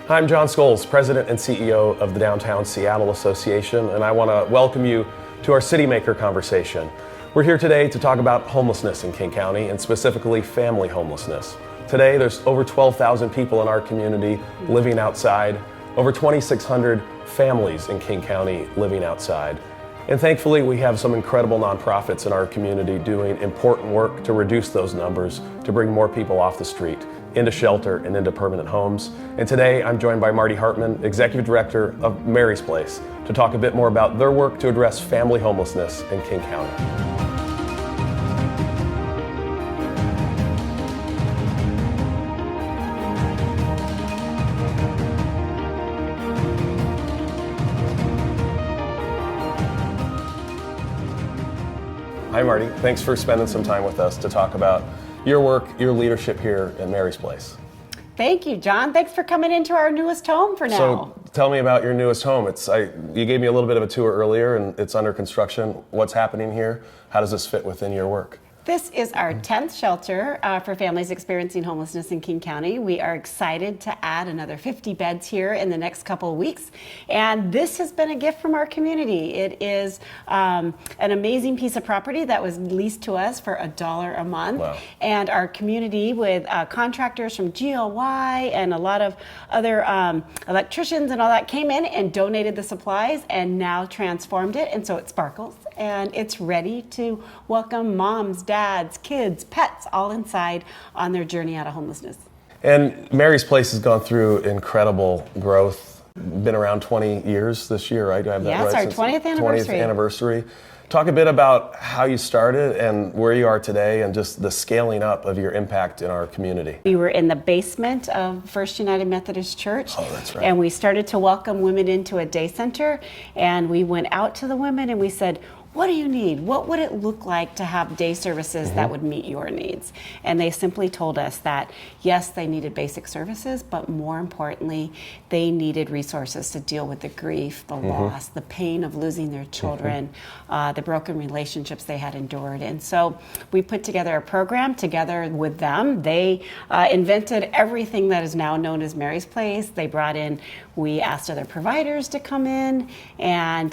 Hi, I'm John Scholes, President and CEO of the Downtown Seattle Association, and I want to welcome you to our City Maker conversation. We're here today to talk about homelessness in King County, and specifically family homelessness. Today, there's over 12,000 people in our community living outside, over 2,600 families in King County living outside. And thankfully, we have some incredible nonprofits in our community doing important work to reduce those numbers, to bring more people off the street, into shelter and into permanent homes. And today, I'm joined by Marty Hartman, Executive Director of Mary's Place, to talk a bit more about their work to address family homelessness in King County. Hi, Marty. Thanks for spending some time with us to talk about your work, your leadership here at Mary's Place. Thank you, John. Thanks for coming into our newest home for now. So tell me about your newest home. You gave me a little bit of a tour earlier, and it's under construction. What's happening here? How does this fit within your work? This is our 10th shelter for families experiencing homelessness in King County. We are excited to add another 50 beds here in the next couple of weeks. And this has been a gift from our community. It is an amazing piece of property that was leased to us for $1 a month. Wow. And our community with contractors from GLY and a lot of other electricians and all that came in and donated the supplies and now transformed it. And so it sparkles and it's ready to welcome moms, dads, kids, pets, all inside on their journey out of homelessness. And Mary's Place has gone through incredible growth. Been around 20 years this year, right? Do I have that right? Yes, our 20th anniversary. 20th anniversary. Talk a bit about how you started and where you are today and just the scaling up of your impact in our community. We were in the basement of First United Methodist Church. Oh, that's right. And we started to welcome women into a day center. And we went out to the women and we said, what do you need? What would it look like to have day services that would meet your needs? And they simply told us that, yes, they needed basic services, but more importantly, they needed resources to deal with the grief, the loss, the pain of losing their children, the broken relationships they had endured. And so we put together a program together with them. They invented everything that is now known as Mary's Place. We asked other providers to come in, and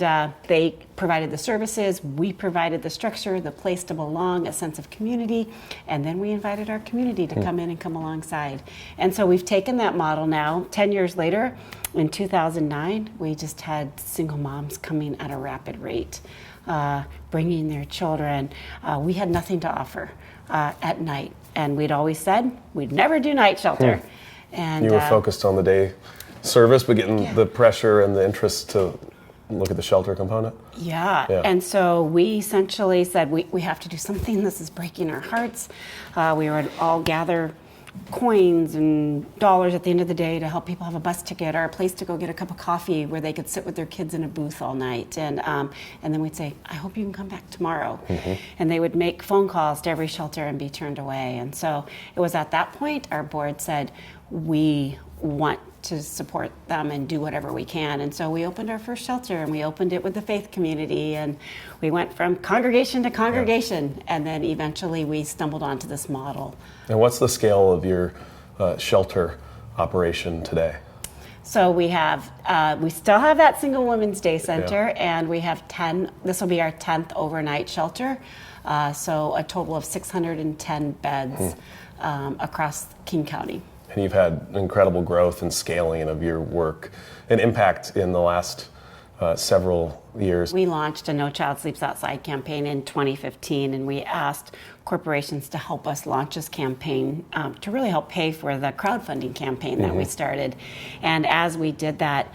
they provided the services. We provided the structure, the place to belong, a sense of community, and then we invited our community to come in and come alongside. And so we've taken that model now, 10 years later. In 2009, we just had single moms coming at a rapid rate, bringing their children. We had nothing to offer at night, and we'd always said we'd never do night shelter. And you were focused on the day service, but getting the pressure and the interest to look at the shelter component? Yeah. And so we essentially said, we have to do something. This is breaking our hearts. We would all gather coins and dollars at the end of the day to help people have a bus ticket or a place to go get a cup of coffee where they could sit with their kids in a booth all night. And then we'd say, I hope you can come back tomorrow. And they would make phone calls to every shelter and be turned away. And so it was at that point our board said, we want to support them and do whatever we can. And so we opened our first shelter, and we opened it with the faith community, and we went from congregation to congregation, and then eventually we stumbled onto this model. And what's the scale of your shelter operation today? So we still have that single women's day center, and we have 10, this will be our 10th overnight shelter, so a total of 610 beds across King County. And you've had incredible growth and scaling of your work and impact in the last several years. We launched a No Child Sleeps Outside campaign in 2015, and we asked corporations to help us launch this campaign to really help pay for the crowdfunding campaign that we started. And as we did that,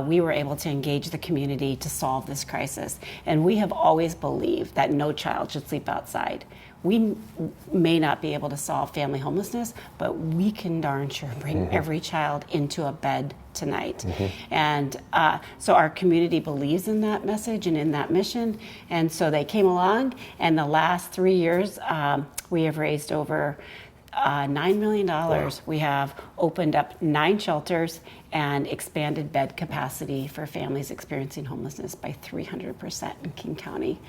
we were able to engage the community to solve this crisis. And we have always believed that no child should sleep outside. We may not be able to solve family homelessness, but we can darn sure bring every child into a bed tonight. And so our community believes in that message and in that mission. And so they came along, and the last 3 years, we have raised over $9 million. Wow. We have opened up 9 shelters and expanded bed capacity for families experiencing homelessness by 300% in King County.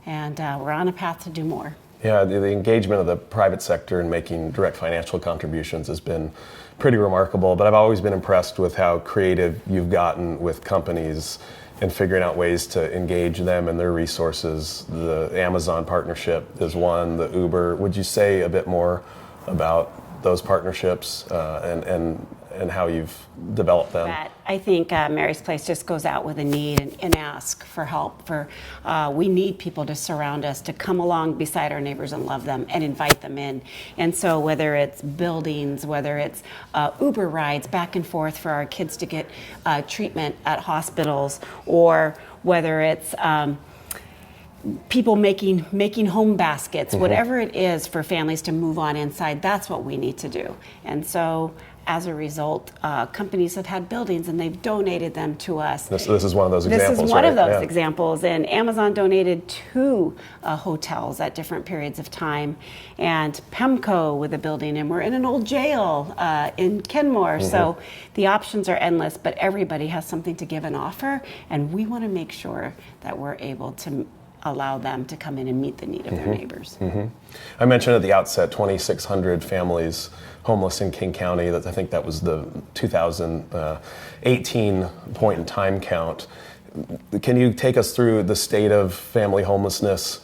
And we're on a path to do more. Yeah, the engagement of the private sector in making direct financial contributions has been pretty remarkable, but I've always been impressed with how creative you've gotten with companies and figuring out ways to engage them and their resources. The Amazon partnership is one, the Uber. Would you say a bit more about those partnerships and how you've developed them? I think Mary's Place just goes out with a need and ask for help. We need people to surround us, to come along beside our neighbors and love them and invite them in. And so whether it's buildings, whether it's Uber rides back and forth for our kids to get treatment at hospitals, or whether it's people making home baskets, whatever it is for families to move on inside, that's what we need to do. And so as a result, companies have had buildings and they've donated them to us. This is one of those examples, This is one right? of those Yeah. examples. And Amazon donated 2 hotels at different periods of time. And Pemco with a building. And we're in an old jail in Kenmore. So the options are endless, but everybody has something to give and offer. And we want to make sure that we're able to allow them to come in and meet the need of their neighbors. I mentioned at the outset 2,600 families homeless in King County. I think that was the 2018 point in time count. Can you take us through the state of family homelessness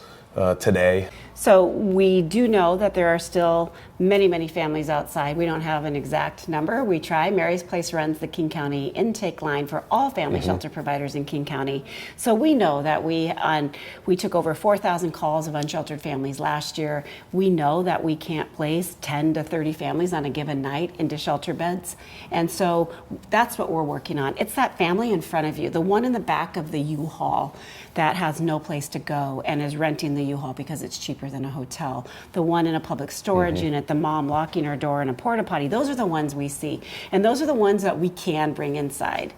today? So we do know that there are still many, many families outside. We don't have an exact number. We try. Mary's Place runs the King County intake line for all family shelter providers in King County. So we know that we took over 4,000 calls of unsheltered families last year. We know that we can't place 10 to 30 families on a given night into shelter beds. And so that's what we're working on. It's that family in front of you, the one in the back of the U-Haul that has no place to go and is renting the U-Haul because it's cheaper than a hotel. The one in a public storage unit, the mom locking her door in a porta potty, those are the ones we see. And those are the ones that we can bring inside.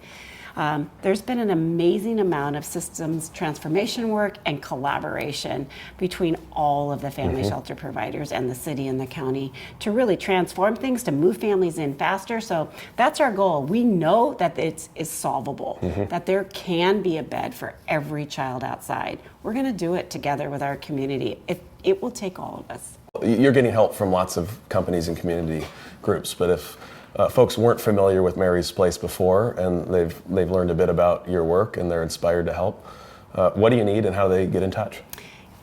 There's been an amazing amount of systems transformation work and collaboration between all of the family shelter providers and the city and the county to really transform things, to move families in faster. So that's our goal. We know that it is solvable, that there can be a bed for every child outside. We're going to do it together with our community. It will take all of us. You're getting help from lots of companies and community groups, but if folks weren't familiar with Mary's Place before and they've learned a bit about your work and they're inspired to help, what do you need and how do they get in touch?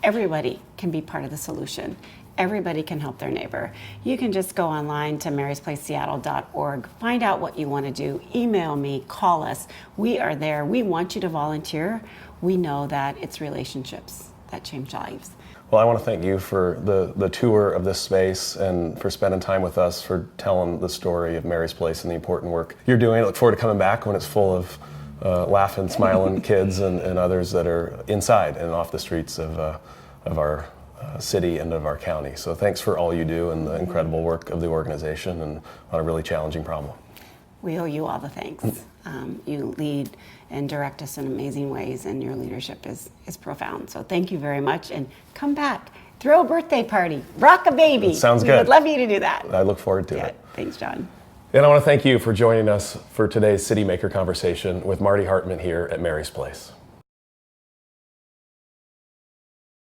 Everybody can be part of the solution. Everybody can help their neighbor. You can just go online to marysplaceseattle.org, find out what you want to do, email me, call us. We are there. We want you to volunteer. We know that it's relationships that change lives. Well, I want to thank you for the tour of this space and for spending time with us, for telling the story of Mary's Place and the important work you're doing. I look forward to coming back when it's full of laughing, smiling kids and others that are inside and off the streets of our city and of our county. So thanks for all you do and the incredible work of the organization and on a really challenging problem. We owe you all the thanks. You lead and direct us in amazing ways, and your leadership is profound. So thank you very much, and come back. Throw a birthday party. Rock a baby. That sounds good. We would love you to do that. I look forward to it. Thanks, John. And I want to thank you for joining us for today's City Maker conversation with Marty Hartman here at Mary's Place.